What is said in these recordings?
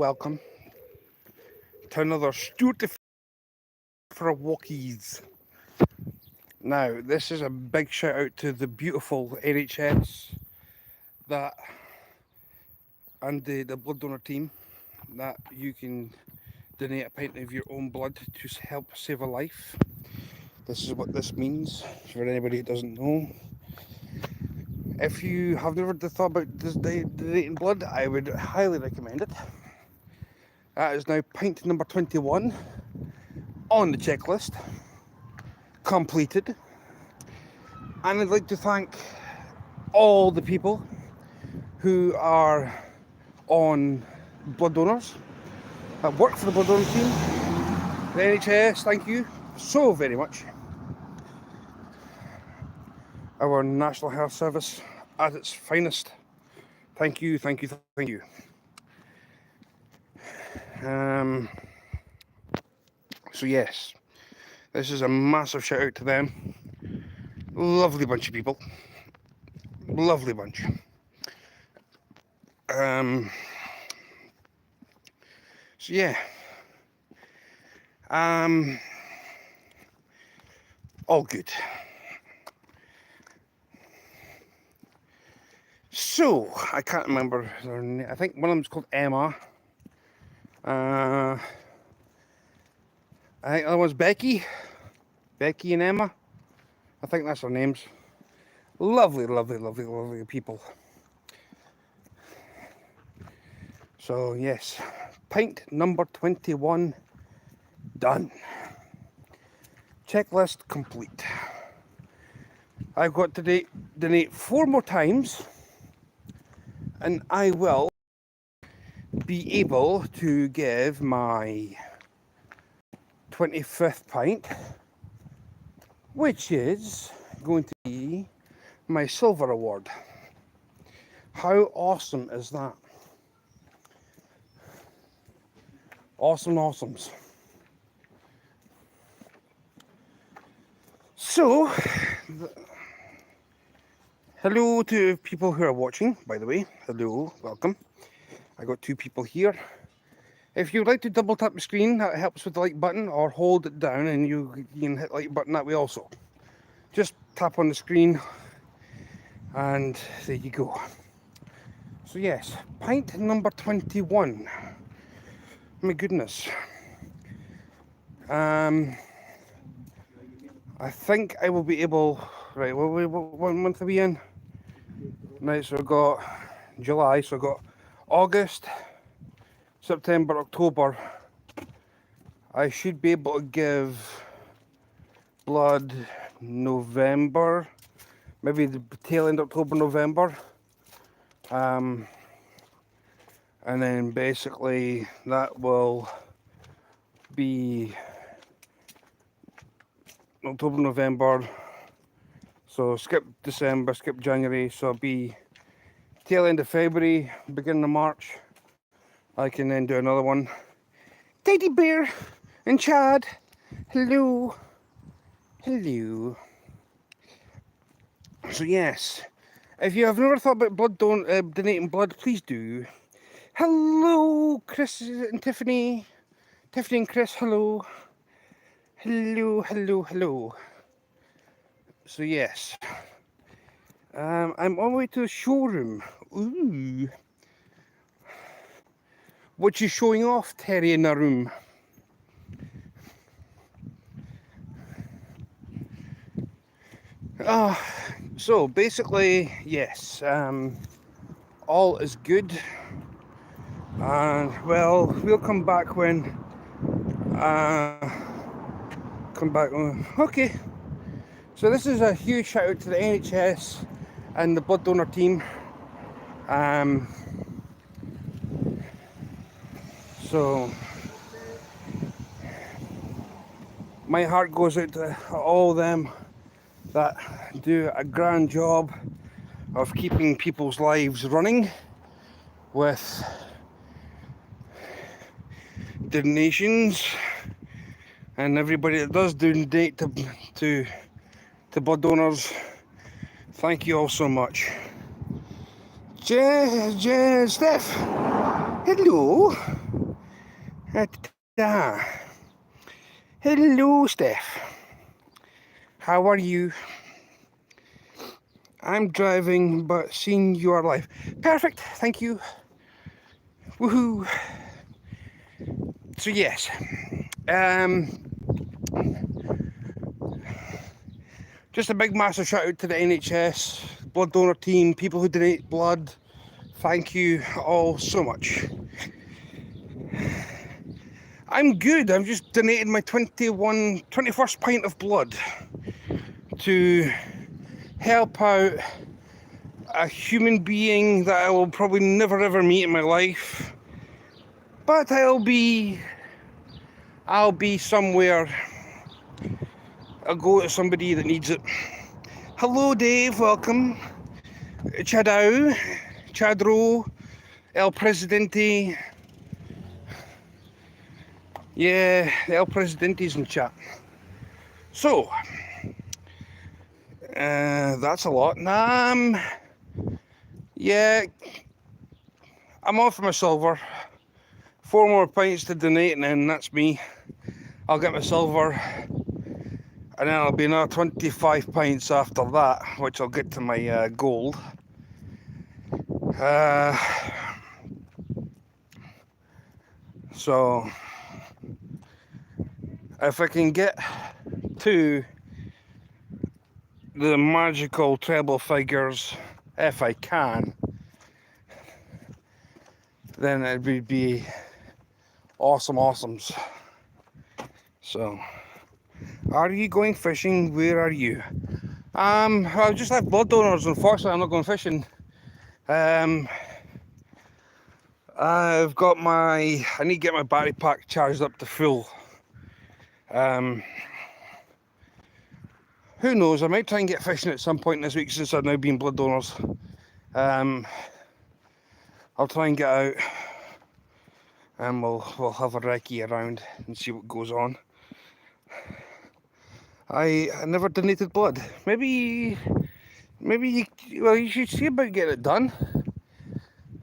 welcome to another Stewart The Fish Whisperer walkies. Now, this is a big shout out to the beautiful NHS that and the blood donor team that you can donate a pint of your own blood to help save a life. This is what this means for anybody who doesn't know. If you have never thought about donating blood, I would highly recommend it. That is now pint number 21 on the checklist, completed. And I'd like to thank all the people who are on blood donors, that work for the blood donor team, the NHS, thank you so very much. Our National Health Service at its finest. Thank you, thank you, thank you. So yes, this is a massive shout out to them. Lovely bunch of people. Lovely bunch. So yeah. All good. So, I can't remember their name. I think one of them's called Emma. I think the other one's Becky. Becky and Emma. I think that's their names. Lovely, lovely, lovely, lovely people. So, yes. Pint number 21 done. Checklist complete. I've got to donate 4 more times. And I will be able to give my 25th pint, which is going to be my silver award. How awesome is that? Awesome awesomes. So, hello to people who are watching, by the way. Hello, welcome. I got 2 people here. If you'd like to double tap the screen, that helps with the like button, or hold it down and you can hit the like button that way also. Just tap on the screen and there you go. So yes, pint number 21. My goodness. I think I will be able, right, what month are we in? Right, so I've got July, so I've got August, September, October. I should be able to give blood November, maybe the tail end October, November. And then basically that will be October, November. So skip December, skip January, so it'll be tail end of February, beginning of March. I can then do another one. Teddy Bear and Chad, hello. Hello. So yes, if you have never thought about donating blood, please do. Hello, Chris and Tiffany. Tiffany and Chris, hello. Hello, hello, hello. So yes, I'm on my way to the showroom. Ooh. What you showing off, Terry, in the room? So basically, yes, all is good. And well, we'll come back when, okay. So this is a huge shout out to the NHS and the blood donor team. So my heart goes out to all them that do a grand job of keeping people's lives running with donations, and everybody that does donate to blood donors, thank you all so much. Steph, Hello. Hello, Steph. How are you? I'm driving, but seeing you are live. Perfect, thank you. Woohoo. So yes, just a big massive shout out to the NHS, blood donor team, people who donate blood. Thank you all so much. I'm good. I've just donated my 21st pint of blood to help out a human being that I will probably never ever meet in my life. But I'll be somewhere. I'll go to somebody that needs it. Hello Dave, welcome. Chadao, Chadro, El Presidente. Yeah, El Presidente's in chat. So, that's a lot. Yeah, I'm off for my silver. 4 more pints to donate and then that's me. I'll get my silver. And then it'll be another 25 pints after that, which I'll get to my gold. So, if I can get to the magical treble figures, if I can, then it would be awesomes. So, are you going fishing? Where are you? I just have blood donors. Unfortunately, I'm not going fishing. I've got I need to get my battery pack charged up to full. Who knows? I might try and get fishing at some point this week since I've now been blood donors. I'll try and get out, and we'll have a recce around and see what goes on. I never donated blood. Maybe you should see about getting it done.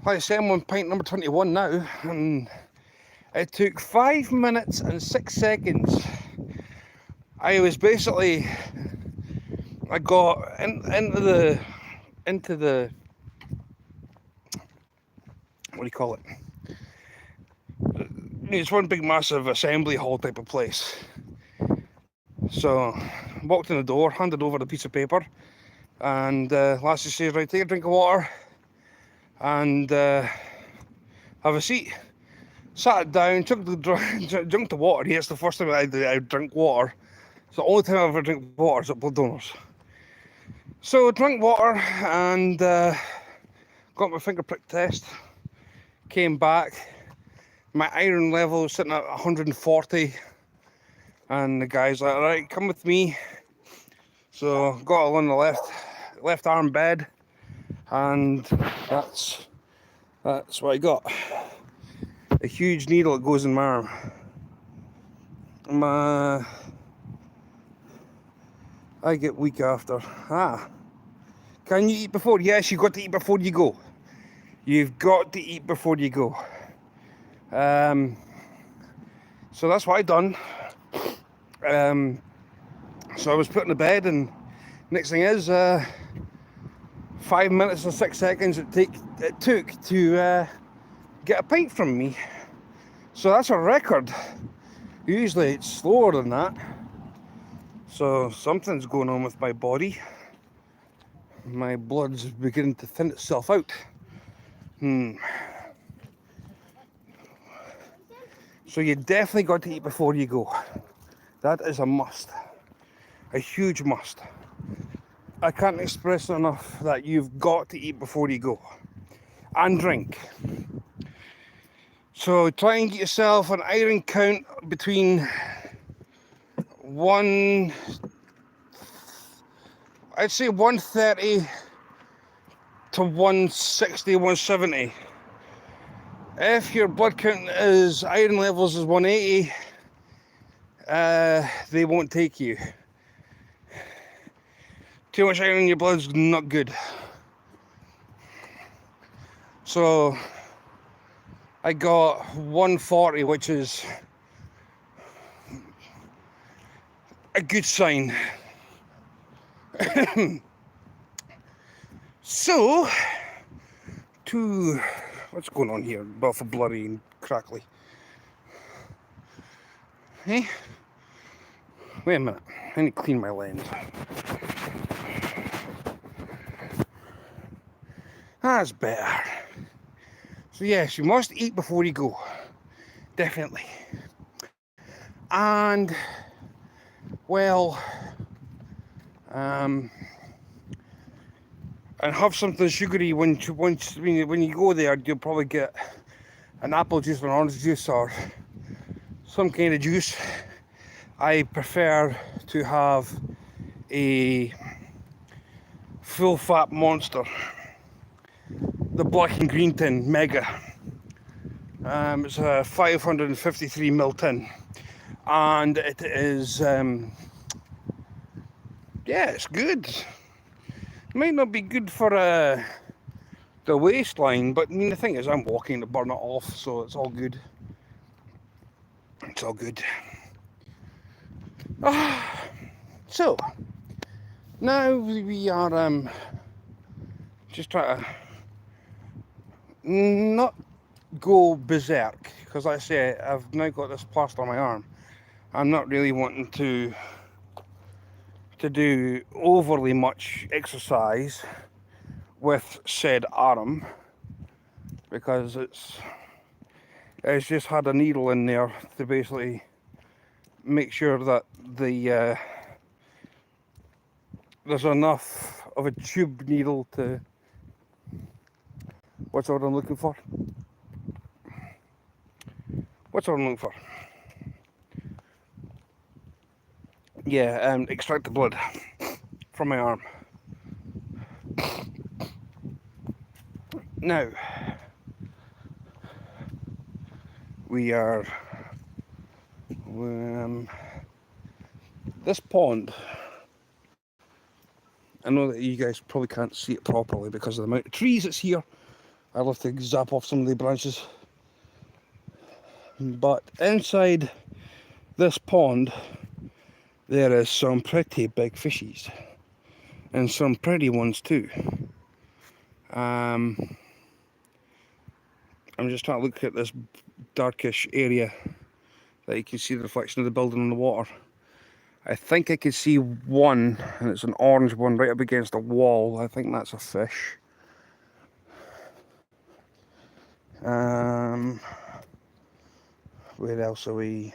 Like I say, I'm on pint number 21 now, and it took 5 minutes and 6 seconds. I got into the what do you call it? It's one big massive assembly hall type of place. So, walked in the door, handed over the piece of paper, and lassie says, right, take a drink of water and have a seat. Sat down, took the water. Yeah, it's the first time I drink water. It's the only time I ever drink water is at blood donors. So drank water and got my finger prick test. Came back. My iron level was sitting at 140. And the guy's like, all right, come with me. So got along the left arm bed, and that's what I got. A huge needle that goes in my arm. I get weak after. Can you eat before? Yes, you've got to eat before you go. You've got to eat before you go. So that's what I done. So I was put in the bed, and next thing is 5 minutes and 6 seconds it took to get a pint from me. So that's a record. Usually it's slower than that. So something's going on with my body. My blood's beginning to thin itself out. So you definitely got to eat before you go. That is a must. A huge must. I can't express enough that you've got to eat before you go. And drink. So try and get yourself an iron count between I'd say 130 to 160, 170. If your blood count is iron levels is 180, they won't take you. Too much iron in your blood's not good. So I got 140, which is a good sign. So, what's going on here? Both blurry and crackly. Hey, wait a minute. I need to clean my lens. That's better. So yes, you must eat before you go. Definitely. And well, and have something sugary when you go there. You'll probably get an apple juice or an orange juice or some kind of juice. I prefer to have a full fat Monster, the black and green tin mega. It's a 553ml tin, and it is yeah, it's good. It might not be good for the waistline, but I mean the thing is I'm walking to burn it off, so it's all good. It's all good. So now we are just trying to not go berserk, because like I say, I've now got this plaster on my arm. I'm not really wanting to do overly much exercise with said arm, because it's just had a needle in there to basically make sure that the there's enough of a tube needle to, what's what I'm looking for? What's what I'm looking for? Yeah, extract the blood from my arm. Now, we are this pond. I know that you guys probably can't see it properly because of the amount of trees that's here. I'll have to zap off some of the branches. But inside this pond, there is some pretty big fishies. And some pretty ones too. I'm just trying to look at this darkish area that you can see the reflection of the building in the water. I think I can see one, and it's an orange one right up against a wall. I think that's a fish. Where else are we?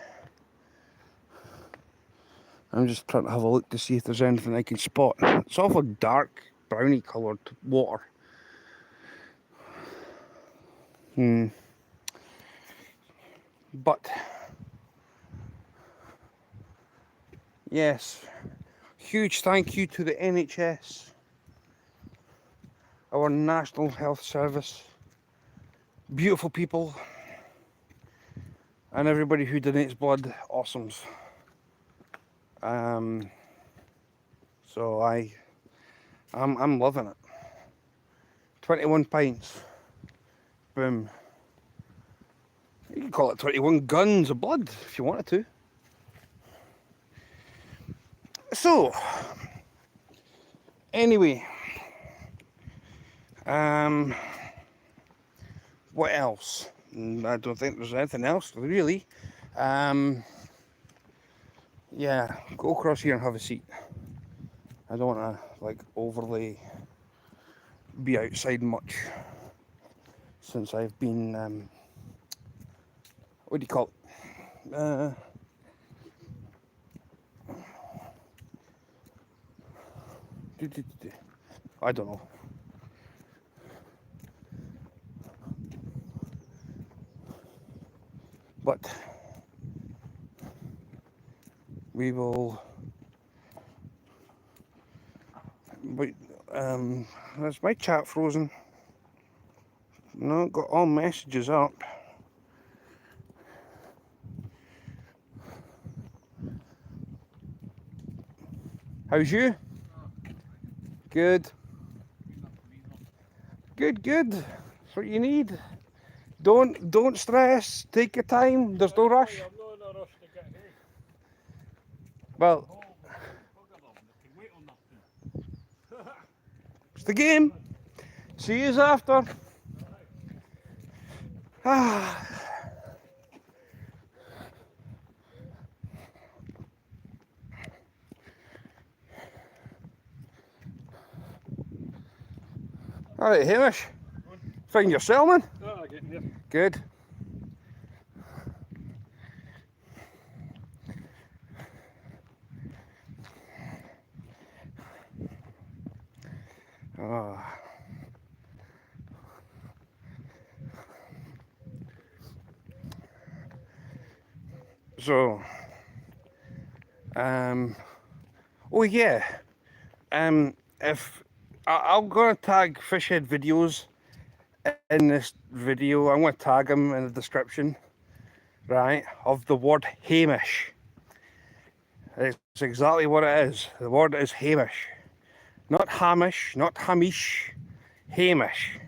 I'm just trying to have a look to see if there's anything I can spot. It's awful dark, browny coloured water. But yes, huge thank you to the NHS, our National Health Service, beautiful people, and everybody who donates blood. Awesomes. So I'm loving it. 21 pints. Boom. You can call it 21 guns of blood if you wanted to. So, anyway, what else? I don't think there's anything else really. Yeah, go across here and have a seat. I don't want to like overly be outside much since I've been what do you call it? I don't know. But we will. Wait, that's my chat frozen. No, got all messages up. How's you? Good. Good, good. That's what you need. Don't stress. Take your time. There's no rush. I'm not in a rush to get here. Well, it's the game. See yous after. Ah. All right, Hamish. Find your cell, man. Oh, getting there. Good. Oh. So, oh yeah, if I'm gonna tag Fishhead videos in this video, I'm gonna tag them in the description, right, of the word Hamish. It's exactly what it is. The word is Hamish, not Hamish, not Hamish, Hamish.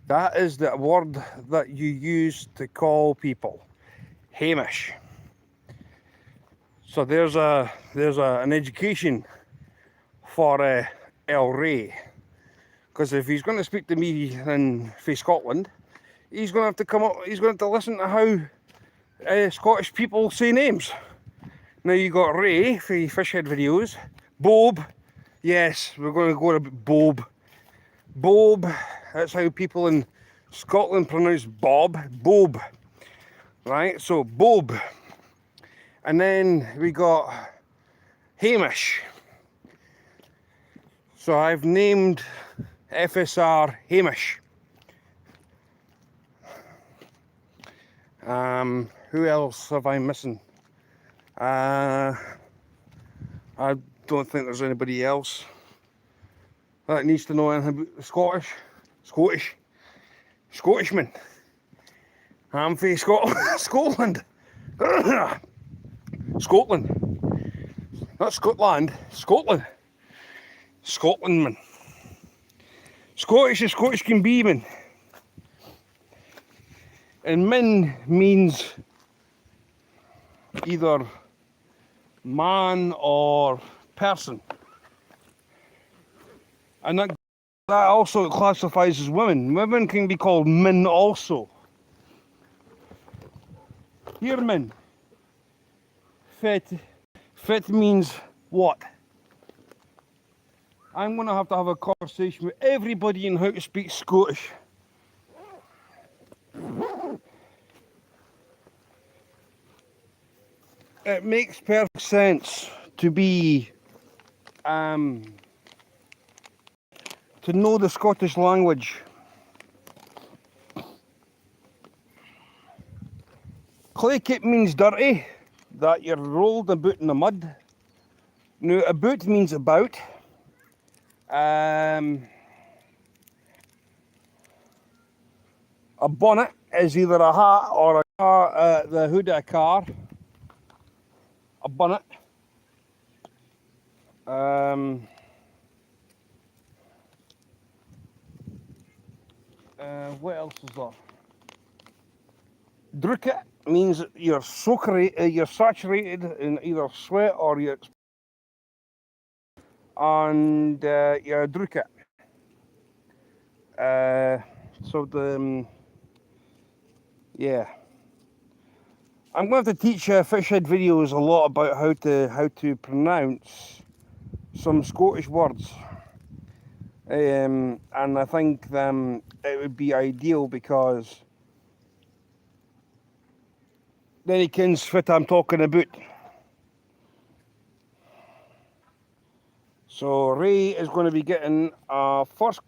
That is the word that you use to call people, Hamish. So there's an education for El Ray, because if he's going to speak to me in Scotland, he's going to have to come up. He's going to have to listen to how Scottish people say names. Now you got Ray for your Fishhead videos, Bob. Yes, we're going to go to Bob. Bob. That's how people in Scotland pronounce Bob. Bob. Right. So Bob. And then we got Hamish. So I've named FSR Hamish. Who else have I missing? I don't think there's anybody else that needs to know anything about the Scottishman. I'm from Scotland. Scotland. Not Scotland. Scotland. Scotlandman. Scottish as Scottish can be, man. And min means either man or person. And that also classifies as women. Women can be called min also. Here, min. Fit means what? I'm going to have a conversation with everybody in how to speak Scottish. It makes perfect sense to be, to know the Scottish language. Claykit means dirty, that you're rolled about in the mud. Now, about means about. A bonnet is either a hat or a car, the hood of a car. A bonnet. What else is there? Drucket means you're saturated in either sweat or you're drucket. Yeah. I'm going to have to teach Fishhead videos a lot about how to pronounce some Scottish words. And I think it would be ideal because then he kens what I'm talking about. So Ray is going to be getting a first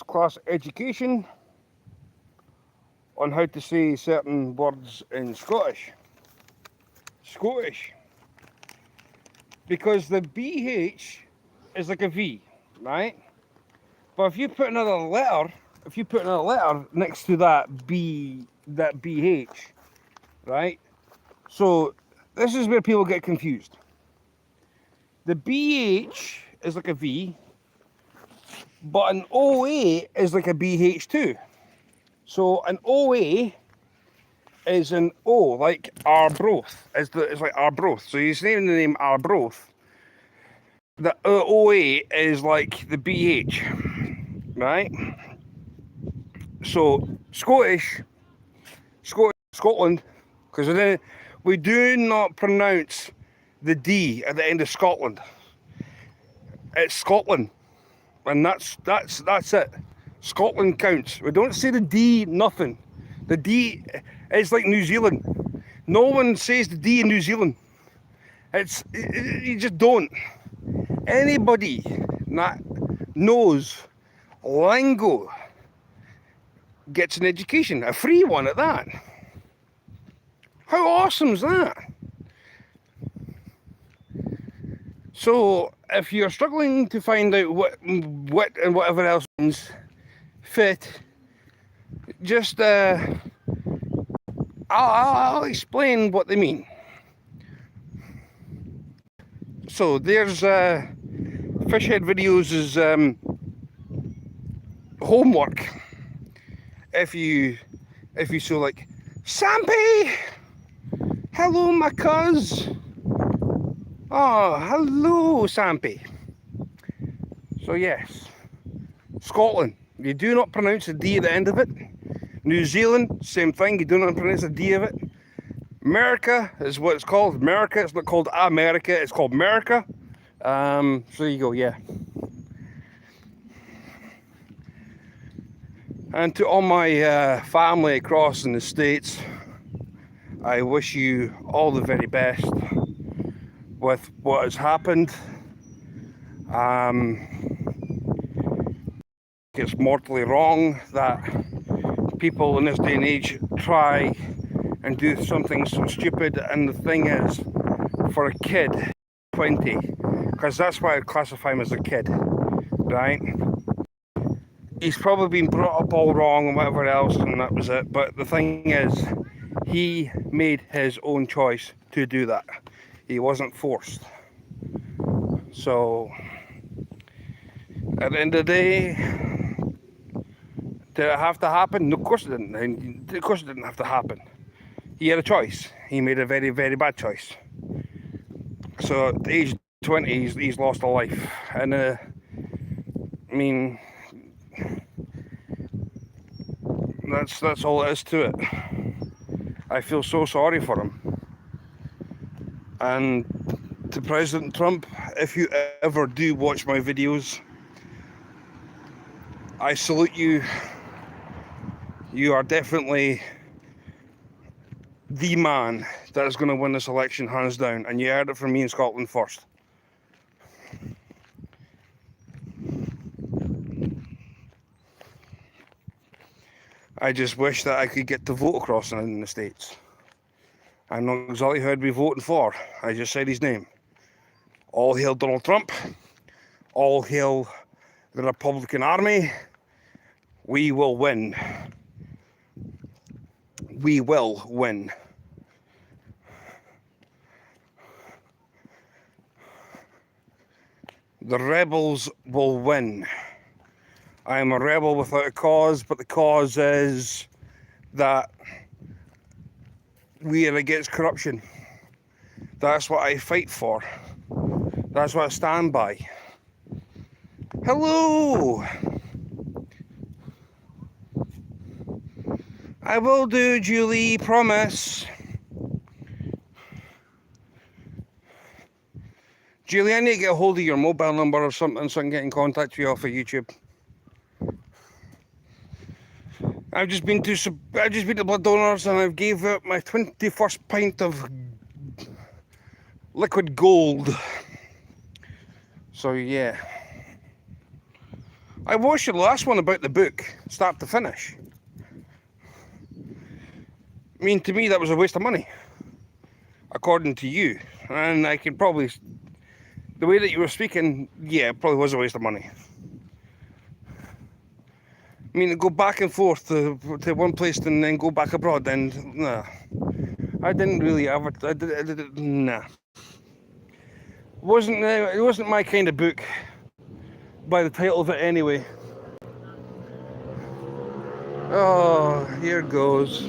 class education on how to say certain words in Scottish. Because the BH is like a V, right? But if you put another letter next to that BH, right? So this is where people get confused. The BH is like a V, But an OA is like a BH2. So an OA is an O, like Arbroath. It's like Arbroath. So he's naming the name Arbroath. The OA is like the BH, right? So Scotland, because we do not pronounce the D at the end of Scotland. It's Scotland, and that's it. Scotland counts. We don't say the D nothing. The D is like New Zealand. No one says the D in New Zealand. You just don't. Anybody that knows lingo gets an education, a free one at that. How awesome is that? So if you're struggling to find out what and whatever else means fit, just I'll explain what they mean. So there's Fishhead Videos is homework. If you so like, Sampy, hello my cuz. Oh, hello Sampy. So yes, Scotland, you do not pronounce the D at the end of it. New Zealand, same thing, you do not pronounce the D of it. America is what it's called. America, it's not called America, it's called America. So there you go, yeah. And to all my family across in the States, I wish you all the very best with what has happened. It's mortally wrong that people in this day and age try and do something so stupid, and the thing is, for a kid, 20, because that's why I classify him as a kid, right? He's probably been brought up all wrong and whatever else, and that was it. But the thing is, he made his own choice to do that. He wasn't forced. So, at the end of the day, did it have to happen? No, of course it didn't. Of course it didn't have to happen. He had a choice. He made a very, very bad choice. So at age 20, he's lost a life. And I mean, that's all it is to it. I feel so sorry for him. And to President Trump, if you ever do watch my videos, I salute you. You are definitely the man that is going to win this election, hands down. And you heard it from me in Scotland first. I just wish that I could get the vote across in the States. I'm not exactly who I'd be voting for. I just said his name. All hail Donald Trump. All hail the Republican Army. We will win. We will win. The rebels will win. I am a rebel without a cause, but the cause is that we are against corruption. That's what I fight for. That's what I stand by. Hello! I will do, Julie, promise. Julie, I need to get a hold of your mobile number or something so I can get in contact with you off of YouTube. I've just been to blood donors and I've gave out my 21st pint of liquid gold. So yeah. I watched your last one about the book, start to finish. I mean, to me that was a waste of money, according to you. And I can probably, the way that you were speaking, yeah, it probably was a waste of money. I mean, to go back and forth to one place and then go back abroad, then nah. I didn't really ever. Nah. It wasn't my kind of book. by the title of it anyway. Oh, here goes.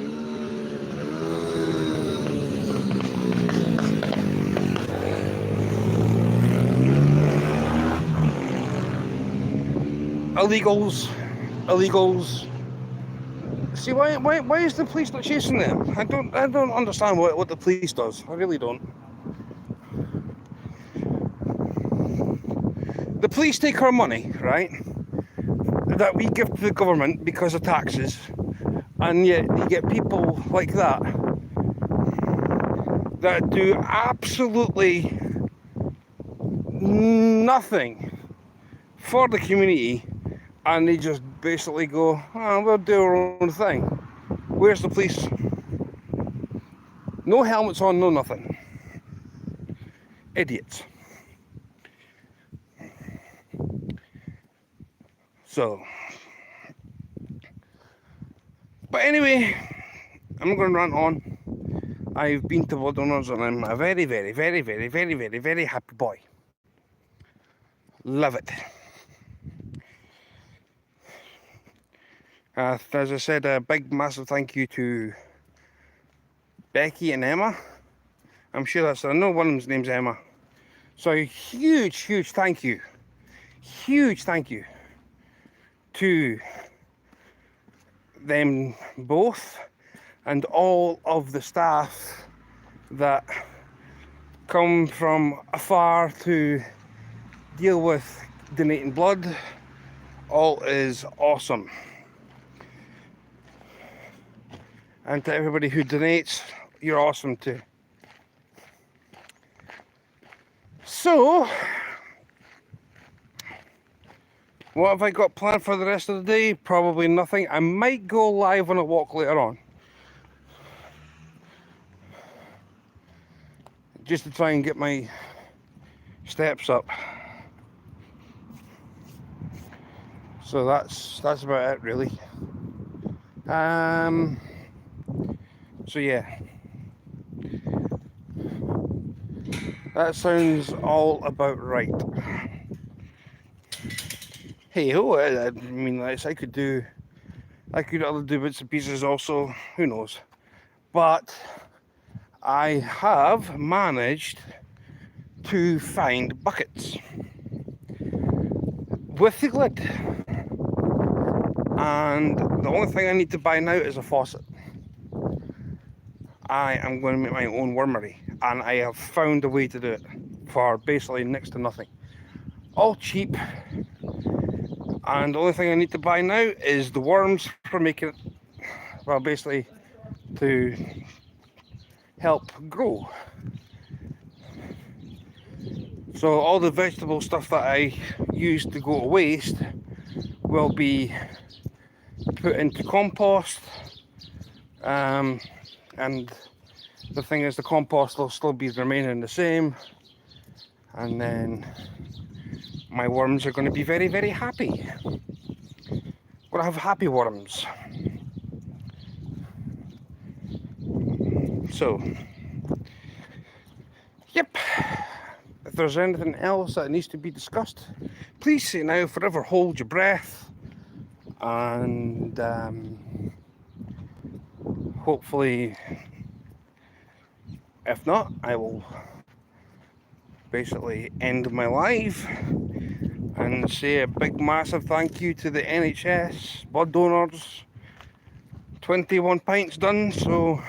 Illegals, illegals. See, why is the police not chasing them? I don't understand what the police does. I really don't. The police take our money, right? That we give to the government because of taxes, and yet you get people like that do absolutely nothing for the community, and they just basically go, oh, we'll do our own thing. Where's the police? No helmets on, no nothing. Idiots. So, but anyway, I'm not going to rant on. I've been to blood donors and I'm a very, very, very, very, very, very, very happy boy. Love it. As I said, a big, massive thank you to Becky and Emma. I'm sure I know one of them's name's Emma. So huge thank you. Huge thank you to them both and all of the staff that come from afar to deal with donating blood. All is awesome. And to everybody who donates, you're awesome too. So, what have I got planned for the rest of the day? Probably nothing. I might go live on a walk later on, just to try and get my steps up. So that's about it really. So yeah, that sounds all about right. Hey ho, I mean, I could do other do bits and pieces also, who knows. But I have managed to find buckets with the lid, and the only thing I need to buy now is a faucet. I am going to make my own wormery, and I have found a way to do it for basically next to nothing. All cheap, and the only thing I need to buy now is the worms for making it, well, basically to help grow. So all the vegetable stuff that I use to go to waste will be put into compost, and the thing is, the compost will still be remaining the same, and then my worms are going to be very, very happy. We'll have happy worms. So, yep. If there's anything else that needs to be discussed, please say now. Forever hold your breath, and hopefully, if not, I will basically end my live and say a big massive thank you to the NHS blood donors. 21 pints done, so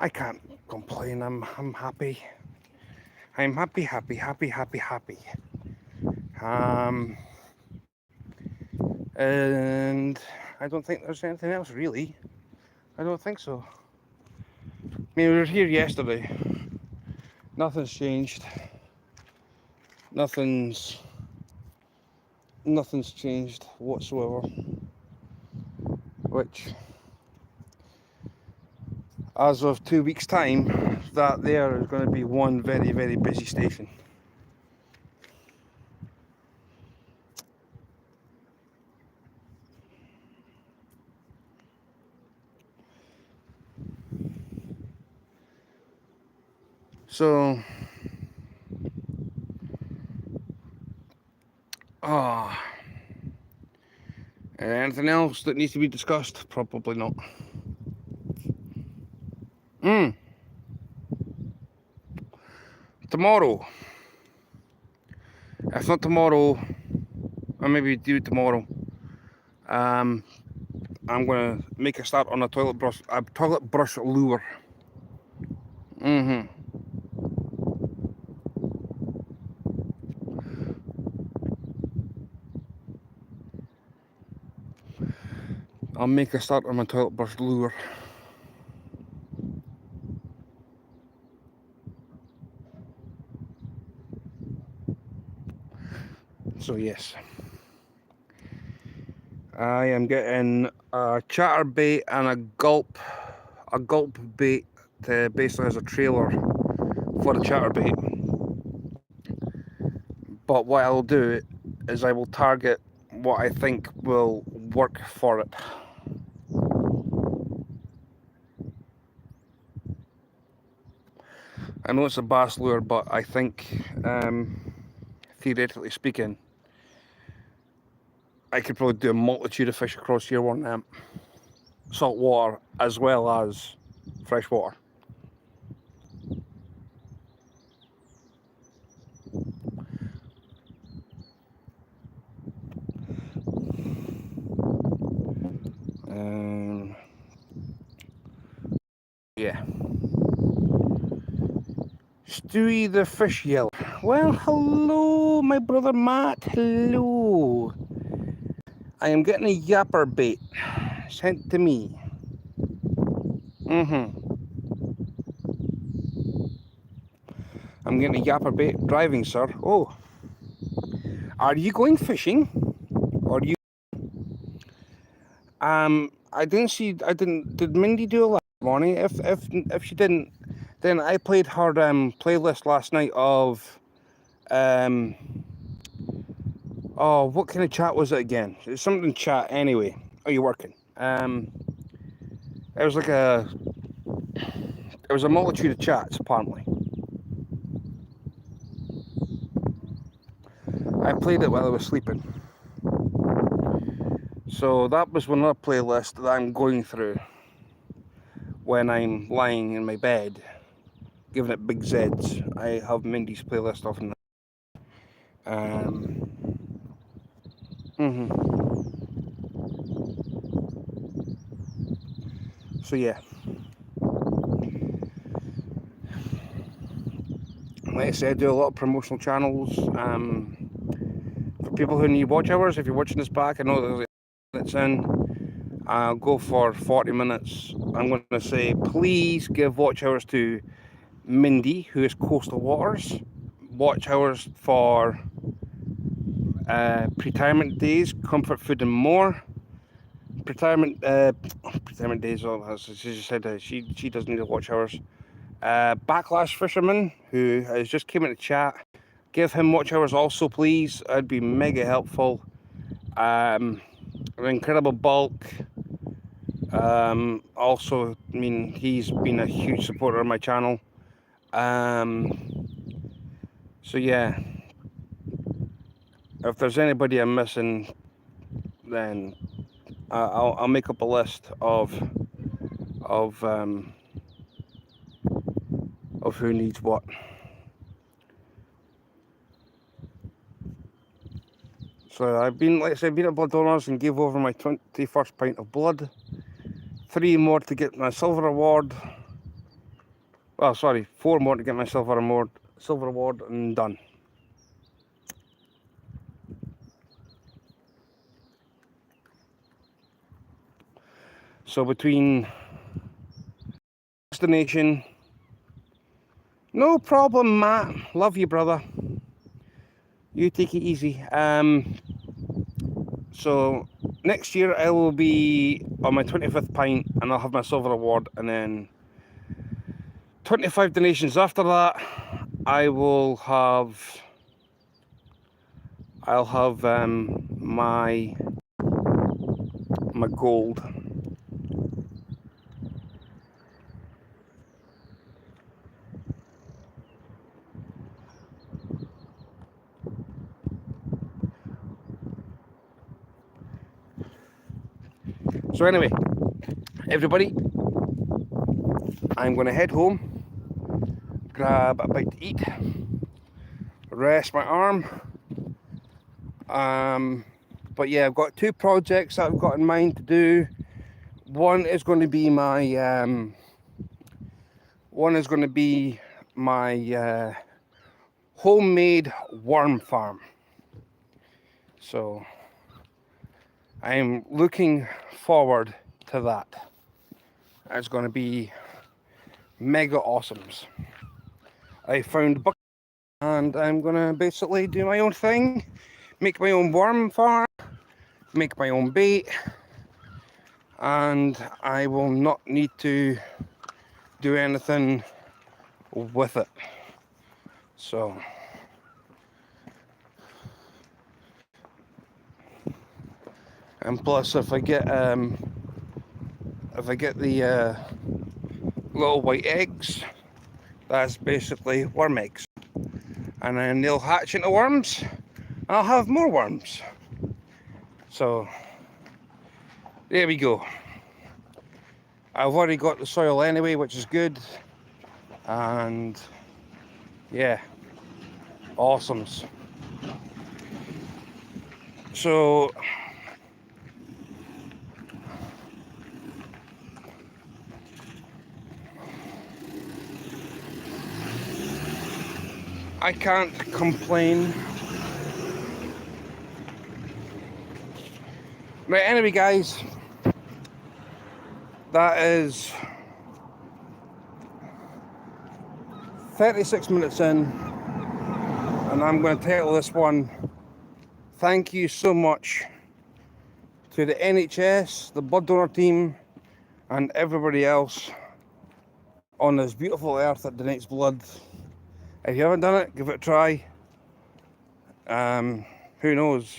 I can't complain. I'm happy. I'm happy. And I don't think there's anything else really. I don't think so. I mean, we were here yesterday. Nothing's changed. Nothing's changed whatsoever. Which, as of 2 weeks' time, that there is going to be one very, very busy station. So, Anything else that needs to be discussed? Probably not. Tomorrow. If not tomorrow, or maybe do tomorrow. I'm gonna make a start on a toilet brush lure. I'll make a start on my toilet brush lure. So yes, I am getting a chatterbait and a gulp bait to basically as a trailer for the chatterbait. But what I'll do is I will target what I think will work for it. I know it's a bass lure, but I think, theoretically speaking, I could probably do a multitude of fish across here on salt water as well as freshwater. Yeah. Stewie the Fish Whisperer. Well, hello, my brother Matt. Hello. I am getting a yapper bait sent to me. I'm getting a yapper bait driving, sir. Oh. Are you going fishing? Or you... Did Mindy do a last morning? If she didn't, then I played her playlist last night of oh, what kind of chat was it again? It was something chat anyway. Oh, you're working. It was like there was a multitude of chats apparently. I played it while I was sleeping. So that was one other playlist that I'm going through when I'm lying in my bed, giving it big Z's. I have Mindy's playlist off in So yeah. Like I said, I do a lot of promotional channels. For people who need watch hours, if you're watching this back, I know there's minutes in. I'll go for 40 minutes. I'm going to say, please give watch hours to Mindy, who is Coastal Waters. Watch hours for Retirement Days, Comfort Food and More. Retirement Days, she just said she doesn't need to watch hours. Backlash Fisherman, who has just came into chat. Give him watch hours also, please. That'd be mega helpful. An Incredible Bulk. Also, I mean, he's been a huge supporter of my channel. So yeah, if there's anybody I'm missing, then I'll make up a list of who needs what. So I've been, like I said, been at Blood Donors and gave over my 21st pint of blood. 3 more to get my silver award. Well, sorry, 4 more to get my silver award, and done. So between destination, no problem, Matt. Love you, brother. You take it easy. So next year I will be on my 25th pint, and I'll have my silver award, and then 25 donations after that, I'll have my gold. So anyway, everybody, I'm going to head home, grab a bite to eat, rest my arm. But yeah, I've got two projects that I've got in mind to do. One is going to be my homemade worm farm. So I'm looking forward to that. It's going to be mega awesomes. I found buckets and I'm going to basically do my own thing, make my own worm farm, make my own bait, and I will not need to do anything with it. So and plus if I get the little white eggs, that's basically worm eggs, and then they'll hatch into worms and I'll have more worms. So there we go. I've already got the soil anyway, which is good, and yeah, awesomes. So I can't complain. Right, anyway guys, that is 36 minutes in, and I'm going to title this one, thank you so much to the NHS, the blood donor team, and everybody else on this beautiful earth that donates blood. If you haven't done it, give it a try. Who knows?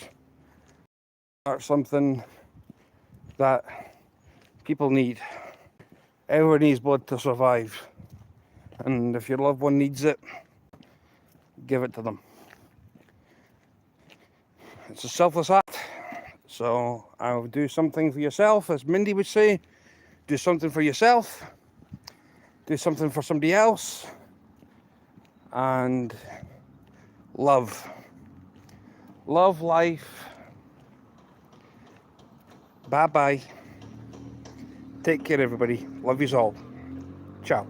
Start something that people need. Everyone needs blood to survive. And if your loved one needs it, give it to them. It's a selfless act. So I'll do something for yourself, as Mindy would say. Do something for yourself. Do something for somebody else. And love. Love life. Bye-bye. Take care, everybody. Love yous all. Ciao.